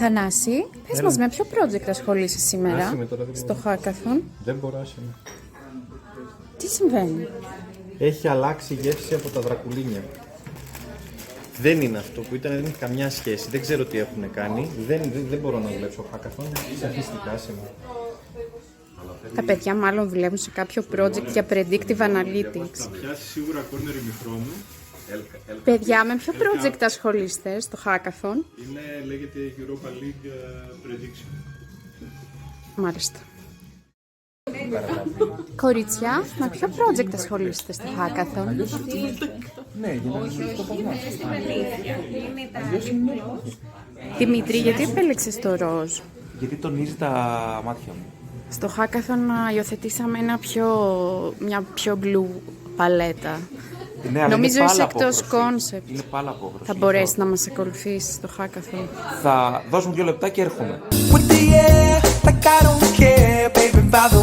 Θανάση, πες μας με ποιο project ασχολείσαι σήμερα στο Hackathon. Δεν μπορώ, άσε με. Τι συμβαίνει? Έχει αλλάξει η γεύση από τα δρακουλίνια. Δεν είναι αυτό που ήταν, δεν έχει καμιά σχέση. Δεν ξέρω τι έχουν κάνει. Δεν μπορώ να δουλέψω Hackathon. Ξαφνιστικά, άσε με. Τα παιδιά μάλλον δουλεύουν σε κάποιο project για predictive analytics. Θα πιάσει σίγουρα corner ημιχρόνου. Παιδιά, με ποιο project ασχολείστε στο Hackathon? Λέγεται Europa League Prediction. Μάλιστα. Κορίτσια, με ποιο project ασχολείστε στο Hackathon? Ναι, για να μην το παγνώ. Δημήτρη, γιατί επέλεξες το ροζ? Γιατί τονίζει τα μάτια μου. Στο Hackathon υιοθετήσαμε μια πιο blue παλέτα. Ναι, αλλά Νομίζω είναι είσαι πάλα εκτός απόκρουση. concept. Είναι πάλα απόκρουση. Θα μπορέσει να μας ακολουθήσεις στο Hackathon. Θα δώσουμε 2 λεπτά και έρχομαι. With the air, like I don't care, baby, by the